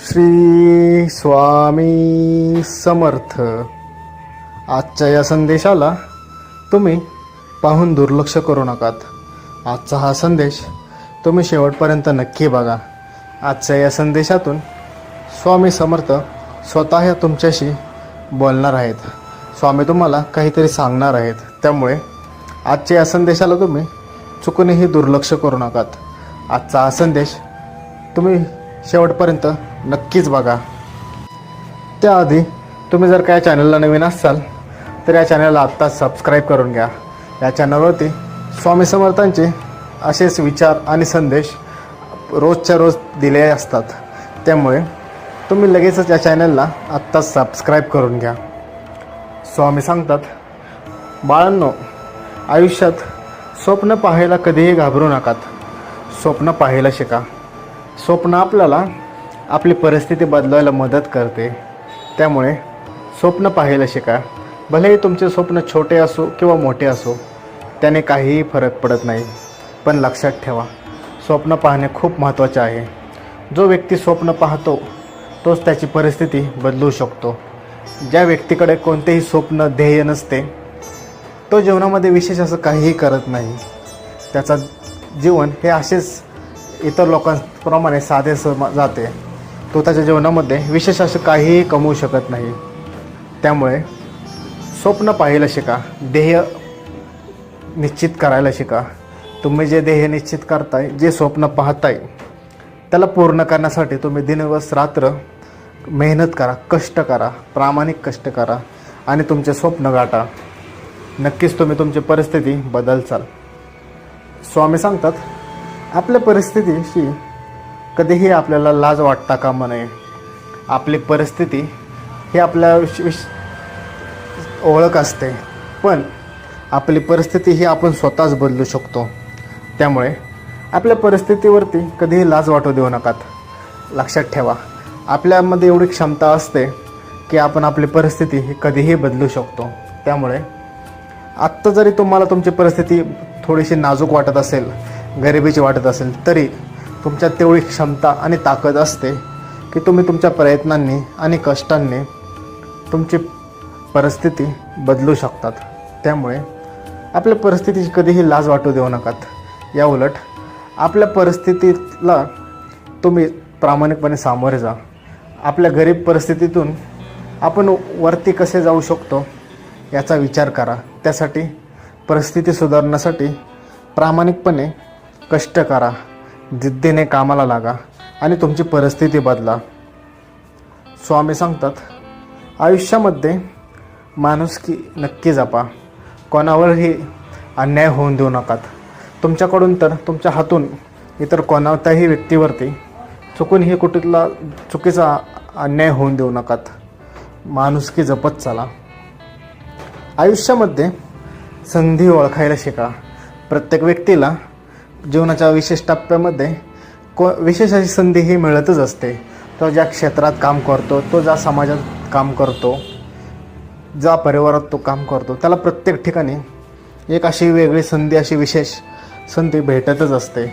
श्री स्वामी समर्थ. आजच्या या संदेशाला तुम्ही पाहून दुर्लक्ष करू नकात. आजचा हा संदेश तुम्ही शेवटपर्यंत नक्की बघा. आजच्या या संदेशातून स्वामी समर्थ स्वतः तुमच्याशी बोलणार आहेत. स्वामी तुम्हाला काहीतरी सांगणार आहेत. त्यामुळे आजच्या या संदेशाला तुम्ही चुकूनही दुर्लक्ष करू नकात. आजचा हा संदेश तुम्ही शेवटपर्यंत नक्कीच बघा. त्याआधी तुम्ही जर काय चॅनलला नवीन असाल तर या चॅनलला आत्ताच सबस्क्राईब करून घ्या. या चॅनलवरती स्वामी समर्थांचे असेच विचार आणि संदेश रोजच्या रोज दिले असतात. त्यामुळे तुम्ही लगेचच या चॅनलला आत्ताच सबस्क्राईब करून घ्या. स्वामी सांगतात, बाळांनो, आयुष्यात स्वप्न पाहायला कधीही घाबरू नकात. स्वप्न पाहायला शिका. स्वप्न आपल्याला आपली परिस्थिती बदलायला मदत करते. त्यामुळे स्वप्न पाहायला शिका. भलेही तुमचे स्वप्न छोटे असो किंवा मोठे असो, त्याने काहीही फरक पडत नाही. पण लक्षात ठेवा, स्वप्न पाहणे खूप महत्त्वाचे आहे. जो व्यक्ती स्वप्न पाहतो तोच त्याची परिस्थिती बदलू शकतो. ज्या व्यक्तीकडे कोणतेही स्वप्न ध्येय नसते तो जीवनामध्ये विशेष असं काहीही करत नाही. त्याचा जीवन हे असेच इतर लोकांप्रमाणे साधे जाते. तो त्याच्या जीवनामध्ये विशेष असं काहीही कमवू शकत नाही. त्यामुळे स्वप्न पाहायला शिका. ध्येय निश्चित करायला शिका. तुम्ही जे ध्येय निश्चित करताय, जे स्वप्न पाहताय, त्याला पूर्ण करण्यासाठी तुम्ही दिवस रात्र मेहनत करा, कष्ट करा, प्रामाणिक कष्ट करा आणि तुमचे स्वप्न गाठा. नक्कीच तुम्ही तुमची परिस्थिती बदलचाल. स्वामी सांगतात, आपल्या परिस्थितीशी कधीही आपल्याला लाज वाटता कामा नये. आपली परिस्थिती ही आपल्या ओळख असते, पण आपली परिस्थिती ही आपण स्वतःच बदलू शकतो. त्यामुळे आपल्या परिस्थितीवरती कधीही लाज वाटू देऊ नकात. लक्षात ठेवा, आपल्यामध्ये एवढी क्षमता असते की आपण आपली परिस्थिती ही कधीही बदलू शकतो. त्यामुळे आत्ता जरी तुम्हाला तुमची परिस्थिती थोडीशी नाजूक वाटत असेल, गरिबीची वाटत असेल, तरी तुमच्यात तेवढी क्षमता आणि ताकद असते की तुम्ही तुमच्या प्रयत्नांनी आणि कष्टांनी तुमची परिस्थिती बदलू शकतात. त्यामुळे आपल्या परिस्थितीची कधीही लाज वाटू देऊ नकात. या उलट आपल्या परिस्थितीला तुम्ही प्रामाणिकपणे सामोरे जा. आपल्या गरीब परिस्थितीतून आपण वरती कसे जाऊ शकतो याचा विचार करा. त्यासाठी परिस्थिती सुधारण्यासाठी प्रामाणिकपणे कष्ट करा, जिद्दीने कामाला लागा आणि तुमची परिस्थिती बदला. स्वामी सांगतात, आयुष्यामध्ये माणुसकी नक्की जपा. कोणावरही अन्याय होऊन देऊ नकात. तुमच्याकडून तर तुमच्या हातून इतर कोणत्याही व्यक्तीवरती चुकूनही कुठला चुकीचा अन्याय होऊन देऊ नकात. माणुसकी जपत चला. आयुष्यामध्ये संधी ओळखायला शिका. प्रत्येक व्यक्तीला जीवनाच्या विशेष टप्प्यामध्ये विशेष अशी संधी ही मिळतच असते. तो ज्या क्षेत्रात काम करतो, तो ज्या समाजात काम करतो, ज्या परिवारात तो काम करतो, त्याला प्रत्येक ठिकाणी एक अशी वेगळी संधी, अशी विशेष संधी भेटतच असते.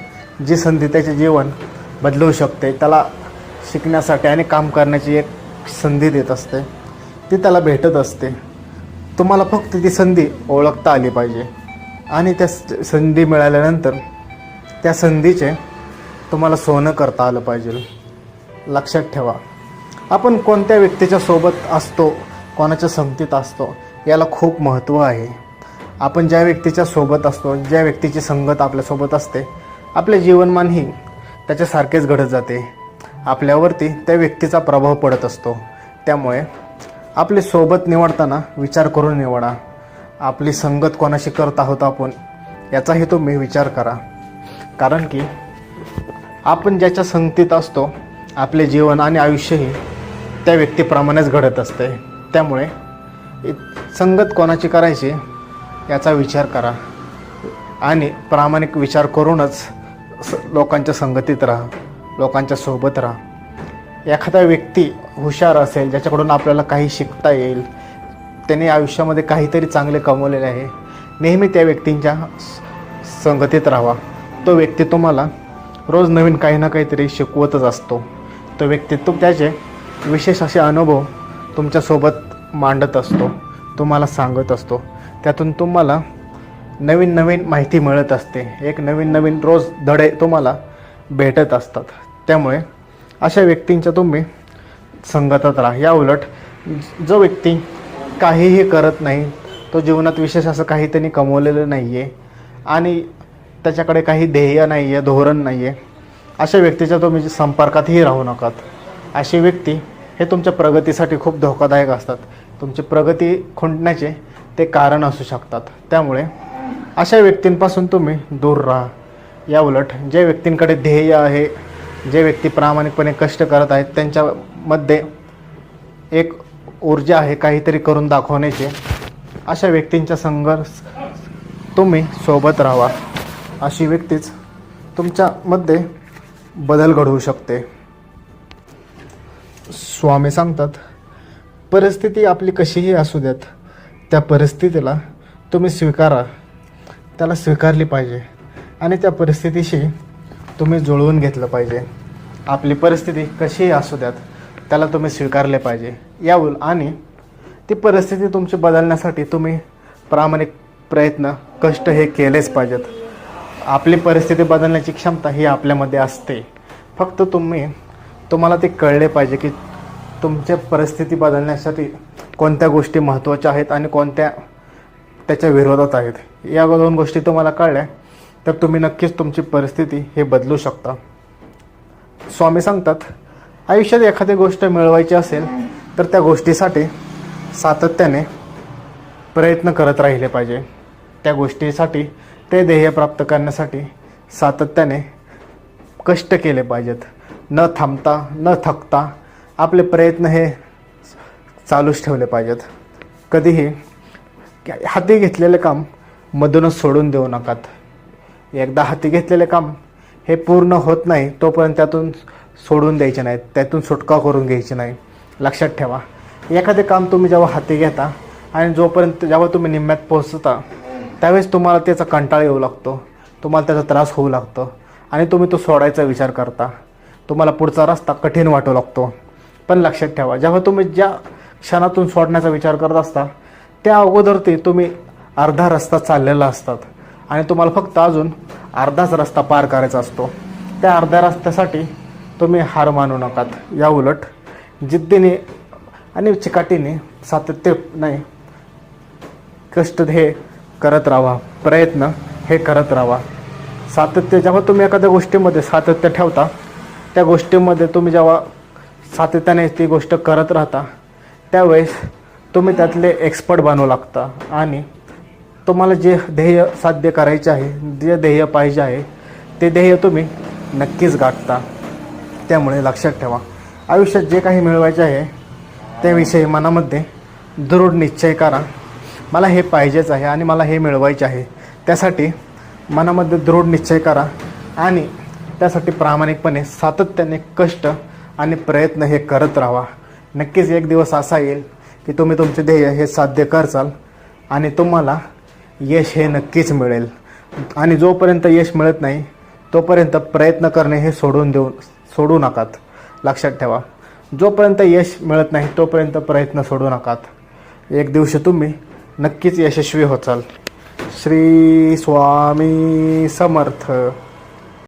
जी संधी त्याचे जीवन बदलू शकते, त्याला शिकण्यासाठी आणि काम करण्याची एक संधी देत असते. ती त्याला भेटत असते. तुम्हाला फक्त ती संधी ओळखता आली पाहिजे आणि त्या संधी मिळाल्यानंतर त्या संधीचे तुम्हाला सोनं करता आलं पाहिजे. लक्षात ठेवा, आपण कोणत्या व्यक्तीच्या सोबत असतो, कोणाच्या संगतीत असतो, याला खूप महत्त्व आहे. आपण ज्या व्यक्तीच्या सोबत असतो, ज्या व्यक्तीची संगत आपल्यासोबत असते, आपले जीवनमानही त्याच्यासारखेच घडत जाते. आपल्यावरती त्या व्यक्तीचा प्रभाव पडत असतो. त्यामुळे आपली सोबत निवडताना विचार करून निवडा. आपली संगत कोणाशी करत आहोत आपण याचाही तुम्ही विचार करा. कारण की आपण ज्याच्या संगतीत असतो, आपले जीवन आणि आयुष्यही त्या व्यक्तीप्रमाणेच घडत असते. त्यामुळे संगत कोणाची करायची याचा विचार करा आणि प्रामाणिक विचार करूनच लोकांच्या संगतीत राहा, लोकांच्या सोबत राहा. एखादा व्यक्ती हुशार असेल, ज्याच्याकडून आपल्याला काही शिकता येईल, त्याने आयुष्यामध्ये काहीतरी चांगले कमवलेले आहे, नेहमी त्या व्यक्तींच्या संगतीत राहावा. तो व्यक्ती तुम्हाला रोज नवीन काही ना काहीतरी शिकवतच असतो. तो व्यक्ती त्याचे विशेष असे अनुभव तुमच्यासोबत मांडत असतो, तुम्हाला सांगत असतो. त्यातून तुम्हाला नवीन नवीन माहिती मिळत असते. एक नवीन नवीन रोज धडे तुम्हाला भेटत असतात. त्यामुळे अशा व्यक्तींच्या तुम्ही संगतात राहा. या उलट जो व्यक्ती काहीही करत नाही, तो जीवनात विशेष असं काही त्यांनी कमवलेलं नाही आहे आणि त्याच्याकडे काही ध्येय नाही आहे, धोरण नाही आहे, अशा व्यक्तीच्या तुम्ही संपर्कातही राहू नकात. अशी व्यक्ती हे तुमच्या प्रगतीसाठी खूप धोकादायक असतात. तुमची प्रगती खुंटण्याचे ते कारण असू शकतात. त्यामुळे अशा व्यक्तींपासून तुम्ही दूर राहा. या उलट जे व्यक्तींकडे ध्येय आहे, जे व्यक्ती प्रामाणिकपणे कष्ट करत आहेत, त्यांच्यामध्ये एक ऊर्जा आहे काहीतरी करून दाखवण्याची, अशा व्यक्तींच्या संघर्ष तुम्ही सोबत राहा. अशी व्यक्तीच तुमच्यामध्ये बदल घडवू शकते. स्वामी सांगतात, परिस्थिती आपली कशीही असू द्यात, त्या परिस्थितीला तुम्ही स्वीकारा, त्याला स्वीकारली पाहिजे आणि त्या परिस्थितीशी तुम्ही जुळवून घेतलं पाहिजे. आपली परिस्थिती कशीही असू द्यात, त्याला तुम्ही स्वीकारले पाहिजे. आणि ती परिस्थिती तुमची बदलण्यासाठी तुम्ही प्रामाणिक प्रयत्न, कष्ट हे केलेच पाहिजेत. आपली परिस्थिती बदलण्याची क्षमता ही आपल्यामध्ये असते. फक्त तुम्हाला ते कळले पाहिजे की तुमच्या परिस्थिती बदलण्यासाठी कोणत्या गोष्टी महत्त्वाच्या आहेत आणि कोणत्या त्याच्या विरोधात आहेत. या दोन गोष्टी तुम्हाला कळल्या तर तुम्ही नक्कीच तुमची परिस्थिती हे बदलू शकता. स्वामी सांगतात, आयुष्यात एखादी गोष्ट मिळवायची असेल तर त्या गोष्टीसाठी सातत्याने प्रयत्न करत राहिले पाहिजे. त्या गोष्टीसाठी, ते ध्येय प्राप्त करण्यासाठी सातत्याने कष्ट केले पाहिजेत. न थांबता, न थकता आपले प्रयत्न हे चालूच ठेवले पाहिजेत. कधीही हाती घेतलेले काम मधूनच सोडून देऊ नकात. एकदा हाती घेतलेले काम हे पूर्ण होत नाही तोपर्यंत त्यातून सोडून द्यायचे नाहीत, त्यातून सुटका करून घ्यायची नाही. लक्षात ठेवा, एखादे काम तुम्ही जेव्हा हाती घेता आणि जेव्हा तुम्ही निम्म्यात पोहोचता त्यावेळेस तुम्हाला त्याचा कंटाळा येऊ लागतो, तुम्हाला त्याचा त्रास होऊ लागतो आणि तुम्ही तो सोडायचा विचार करता. तुम्हाला पुढचा रस्ता कठीण वाटू लागतो. पण लक्षात ठेवा, जेव्हा तुम्ही ज्या क्षणातून सोडण्याचा विचार करत असता त्या अगोदर तुम्ही अर्धा रस्ता चाललेला असतात आणि तुम्हाला फक्त अजून अर्धाच रस्ता पार करायचा असतो. त्या अर्ध्या रस्त्यासाठी तुम्ही हार मानू नकात. या उलट जिद्दीने आणि चिकाटीने, सातत्याने कष्ट हे करत राहा, प्रयत्न हे करत राहा. सातत्य, जेव्हा तुम्ही एखाद्या गोष्टीमध्ये सातत्य ठेवता, त्या गोष्टीमध्ये तुम्ही जेव्हा सातत्याने ती गोष्ट करत राहता त्यावेळेस तुम्ही त्यातले एक्सपर्ट बनवू लागता आणि तुम्हाला जे ध्येय साध्य करायचे आहे, जे ध्येय पाहिजे आहे, ते ध्येय तुम्ही नक्कीच गाठता. त्यामुळे लक्षात ठेवा, आयुष्यात जे काही मिळवायचे आहे त्याविषयी मनामध्ये दृढ निश्चय करा. मला हे पाहिजेच आहे आणि मला हे मिळवायचे आहे. त्यासाठी मनामध्ये दृढ निश्चय करा आणि त्यासाठी प्रामाणिकपणे सातत्याने कष्ट आणि प्रयत्न हे करत राहा. नक्कीच एक दिवस असा येईल की तुम्ही तुमचे ध्येय हे साध्य करचाल आणि तुम्हाला यश हे नक्कीच मिळेल. आणि जोपर्यंत यश मिळत नाही तोपर्यंत प्रयत्न करणे हे सोडू नकात. लक्षात ठेवा, जोपर्यंत यश मिळत नाही तोपर्यंत प्रयत्न सोडू नकात. एक दिवशी तुम्ही नक्कीच यशस्वी होचाल. श्री स्वामी समर्थ.